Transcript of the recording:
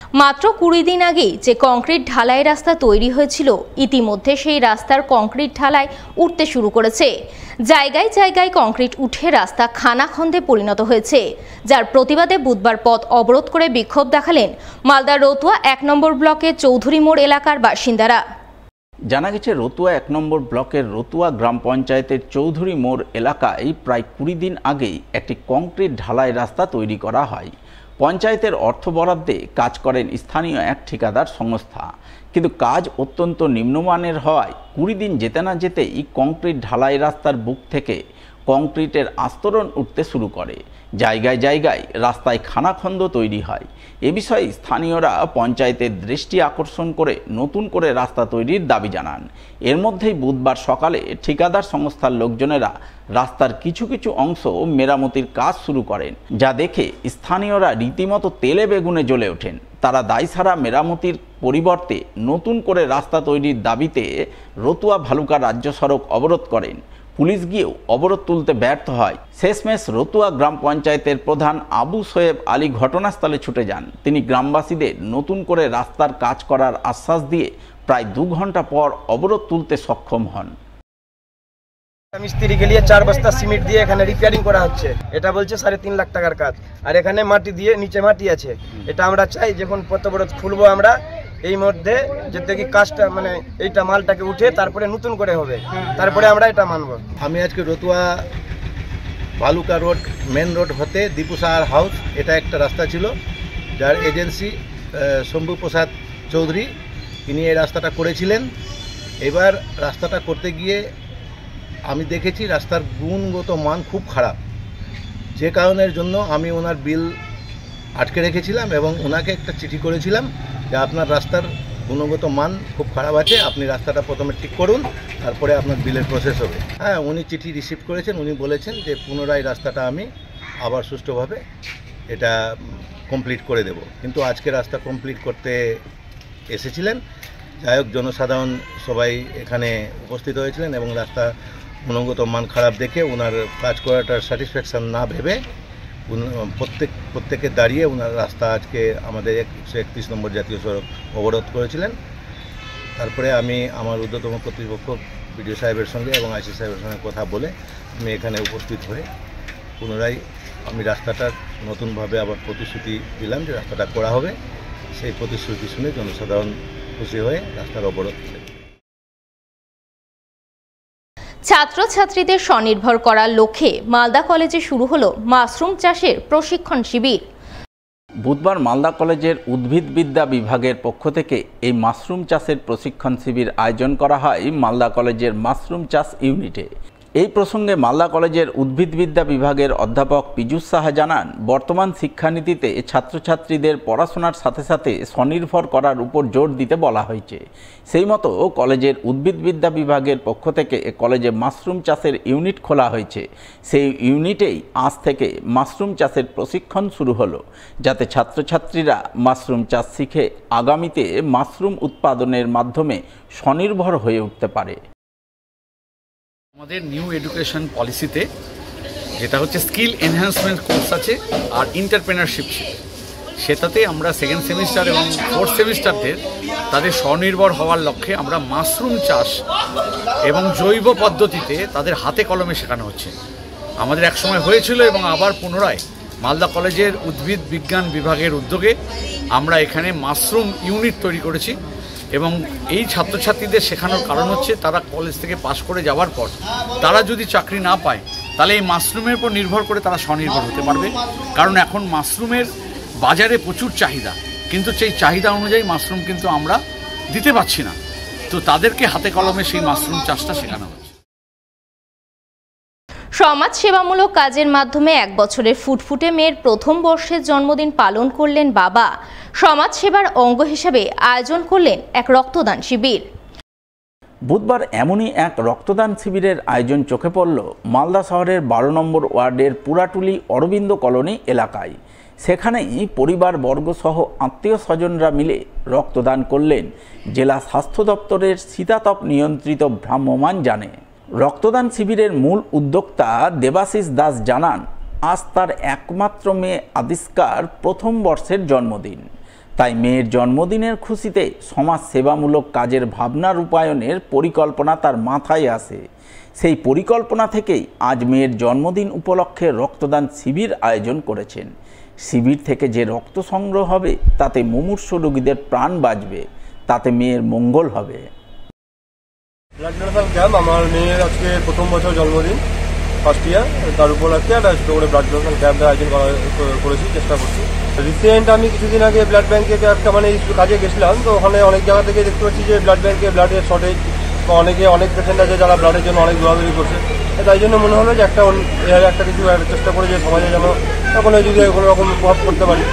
মাত্র 20 দিন আগেই যে কংক্রিট ঢালাই রাস্তা তৈরি হয়েছিল, ইতিমধ্যে সেই রাস্তার কংক্রিট ঢালাই উঠতে শুরু করেছে। জায়গায় জায়গায় কংক্রিট উঠে রাস্তা খানাখন্দে পরিণত হয়েছে, যার প্রতিবাদে বুধবার পথ অবরোধ করে বিক্ষোভ দেখালেন মালদা রতুয়া 1 নম্বর ব্লকের চৌধুরী মোড় এলাকার বাসিন্দারা। জানা গেছে, রতুয়া 1 নম্বর ব্লকের রতুয়া গ্রাম পঞ্চায়েতের চৌধুরী মোড় এলাকায় প্রায় 20 দিন আগেই একটি কংক্রিট ঢালাই রাস্তা তৈরি করা হয়। পঞ্চায়েতের অর্থ বরাদ্দে কাজ করেন স্থানীয় এক ঠিকাদার সংস্থা, কিন্তু কাজ অত্যন্ত নিম্নমানের হওয়ায় 20 দিন যেতে না যেতেই কংক্রিট ঢালাই রাস্তার বুক থেকে কংক্রিটের আস্তরণ উঠতে শুরু করে। জায়গায় জায়গায় রাস্তায় খানাখন্দ তৈরি হয়। এ বিষয়ে স্থানীয়রা পঞ্চায়েতের দৃষ্টি আকর্ষণ করে নতুন করে রাস্তা তৈরির দাবি জানান। এর মধ্যেই বুধবার সকালে ঠিকাদার সংস্থার লোকজনেরা রাস্তার কিছু কিছু অংশ মেরামতির কাজ শুরু করেন, যা দেখে স্থানীয়রা রীতিমতো তেলে বেগুনে জ্বলে ওঠেন। তারা দায়সারা মেরামতির পরিবর্তে নতুন করে রাস্তা তৈরির দাবিতে রতুয়া ভালুকা রাজ্য সড়ক অবরোধ করেন। পুলিশ গিয়েও অবরোধ তুলতে ব্যর্থ হয়। শেষমেশ রতুয়া গ্রাম পঞ্চায়েতের প্রধান আবু সোয়েব আলী ঘটনাস্থলে ছুটে যান। তিনি গ্রামবাসীদের নতুন করে রাস্তার কাজ করার আশ্বাস দিয়ে প্রায় 2 ঘন্টা পর অবরোধ তুলতে সক্ষম হন। মিস্ত্রি গেলিয়ে 4 বস্তা সিমেন্ট দিয়ে এখানে রিপেয়ারিং করা হচ্ছে। এটা বলছে 3.5 লাখ টাকার কাজ, আর এখানে মাটি দিয়ে নিচে মাটি আছে। এটা আমরা চাই যখন পথ অবরোধ খুলবো আমরা এই মধ্যে যেতে কি কাজটা মানে এইটা মালটাকে উঠে তারপরে নতুন করে হবে, তারপরে আমরা এটা মানব। আমি আজকে Ratua Bhaluka road main road হতে দীপু সাহার হাউস, এটা একটা রাস্তা ছিল যার এজেন্সি শম্ভু প্রসাদ চৌধুরী, তিনি এই রাস্তাটা করেছিলেন। এবার রাস্তাটা করতে গিয়ে আমি দেখেছি রাস্তার গুণগত মান খুব খারাপ, যে কারণের জন্য আমি ওনার বিল আটকে রেখেছিলাম এবং ওনাকে একটা চিঠি করেছিলাম যে আপনার রাস্তার গুণগত মান খুব খারাপ আছে, আপনি রাস্তাটা প্রথমে ঠিক করুন, তারপরে আপনার বিলের প্রসেস হবে। হ্যাঁ, উনি চিঠি রিসিভ করেছেন। উনি বলেছেন যে পুনরায় রাস্তাটা আমি আবার সুষ্ঠুভাবে এটা কমপ্লিট করে দেব। কিন্তু আজকে রাস্তা কমপ্লিট করতে এসেছিলেন। যাই হোক, জনসাধারণ সবাই এখানে উপস্থিত হয়েছিলেন এবং রাস্তা গুণগত মান খারাপ দেখে ওনার কাজ করাটার স্যাটিসফ্যাকশান না ভেবে প্রত্যেকে দাঁড়িয়ে ওনার রাস্তা আজকে আমাদের 131 নম্বর জাতীয় সড়ক অবরোধ করেছিলেন। তারপরে আমি আমার ঊর্ধ্বতম কর্তৃপক্ষ বিডিও সাহেবের সঙ্গে এবং আইসি সাহেবের সঙ্গে কথা বলে আমি এখানে উপস্থিত হয়ে পুনরায় আমি রাস্তাটার নতুনভাবে আবার প্রতিশ্রুতি দিলাম যে রাস্তাটা করা হবে। সেই প্রতিশ্রুতি শুনে জনসাধারণ খুশি হয়ে রাস্তার অবরোধ করে। ছাত্রছাত্রীদের স্বনির্ভর করার লক্ষ্যে মালদা কলেজে শুরু হলো মাশরুম চাষের প্রশিক্ষণ শিবির। বুধবার মালদা কলেজের উদ্ভিদবিদ্যা বিভাগের পক্ষ থেকে এই মাশরুম চাষের প্রশিক্ষণ শিবির আয়োজন করা হয় মালদা কলেজের মাশরুম চাষ ইউনিটে। এই প্রসঙ্গে মালদা কলেজের উদ্ভিদবিদ্যা বিভাগের অধ্যাপক পীযূষ সাহা জানান, বর্তমান শিক্ষানীতিতে ছাত্রছাত্রীদের পড়াশোনার সাথে সাথে স্বনির্ভর করার উপর জোর দিতে বলা হয়েছে। সেই মতো কলেজের উদ্ভিদবিদ্যা বিভাগের পক্ষ থেকে কলেজে মাশরুম চাষের ইউনিট খোলা হয়েছে। সেই ইউনিটেই আজ থেকে মাশরুম চাষের প্রশিক্ষণ শুরু হলো, যাতে ছাত্রছাত্রীরা মাশরুম চাষ শিখে আগামীতে মাশরুম উৎপাদনের মাধ্যমে স্বনির্ভর হয়ে উঠতে পারে। আমাদের নিউ এডুকেশন পলিসিতে যেটা হচ্ছে স্কিল এনহ্যান্সমেন্ট কোর্স আছে আর এন্টারপ্রেনারশিপ, সেটাতে আমরা 2nd সেমিস্টার এবং 4th সেমিস্টারদের তাদের স্বনির্ভর হওয়ার লক্ষ্যে আমরা মাশরুম চাষ এবং জৈব পদ্ধতিতে তাদের হাতে কলমে শেখানো হচ্ছে। আমাদের একসময় হয়েছিল এবং আবার পুনরায় মালদা কলেজের উদ্ভিদ বিজ্ঞান বিভাগের উদ্যোগে আমরা এখানে মাশরুম ইউনিট তৈরি করেছি এবং এই ছাত্রছাত্রীদের শেখানোর কারণ হচ্ছে তারা কলেজ থেকে পাশ করে যাওয়ার পর তারা যদি চাকরি না পায় তাহলে এই মাশরুমের উপর নির্ভর করে তারা স্বনির্ভর হতে পারবে। কারণ এখন মাশরুমের বাজারে প্রচুর চাহিদা, কিন্তু সেই চাহিদা অনুযায়ী মাশরুম কিন্তু আমরা দিতে পারছি না। তো তাদেরকে হাতে কলমে সেই মাশরুম চাষটা শেখানো হচ্ছে। সমাজ সেবামূলক কাজের মাধ্যমে 1 বছরের ফুটফুটে মেয়ের প্রথম বর্ষের জন্মদিন পালন করলেন বাবা। সমাজ সেবার অঙ্গ হিসেবে আয়োজন করলেন এক রক্তদান শিবির। বুধবার এমনই এক রক্তদান শিবিরের আয়োজন চোখে পড়ল মালদা শহরের 12 নম্বর ওয়ার্ডের পুরাটুলি অরবিন্দ কলোনি এলাকায়। সেখানেই পরিবারবর্গ সহ আত্মীয় স্বজনরা মিলে রক্তদান করলেন জেলা স্বাস্থ্য দপ্তরের শীতাতপ নিয়ন্ত্রিত ভ্রাম্যমাণ যানে। রক্তদান শিবিরের মূল উদ্যোক্তা দেবাশিস দাস জানান, আজ তার একমাত্র মেয়ে আদিস্কার প্রথম বর্ষের জন্মদিন। তাই মেয়ের জন্মদিনের খুশিতে সমাজ সেবামূলক কাজের ভাবনা রূপায়ণের পরিকল্পনা তার মাথায় আসে। সেই পরিকল্পনা থেকেই আজ মেয়ের জন্মদিন উপলক্ষে রক্তদান শিবির আয়োজন করেছেন। শিবির থেকে যে রক্ত সংগ্রহ হবে তাতে মুমূর্ষু রোগীদের প্রাণ বাঁচবে, তাতে মেয়ের মঙ্গল হবে। ব্লাড ডোনেশন ক্যাম্প, আমার মেয়ের আজকে প্রথম বছর জন্মদিন, ফার্স্ট ইয়ার, তার উপলক্ষে একটা ছোটো করে ব্লাড ডোনেশন ক্যাম্পের আয়োজন করেছি, চেষ্টা করছি। রিসেন্ট আমি কিছুদিন আগে ব্লাড ব্যাঙ্কে একটা মানে কাজে গেছিলাম, তো ওখানে অনেক জায়গা থেকে দেখতে পাচ্ছি যে ব্লাড ব্যাঙ্কে ব্লাডের শর্টেজ, বা অনেক পেশেন্ট আছে যারা ব্লাডের জন্য অনেক দৌড়াদৌড়ি করছে। তাই জন্য মনে হলো যে একটা কিছু চেষ্টা করে যে সমাজে যেন কোনো যদি কোনো রকম প্রভাব করতে পারি।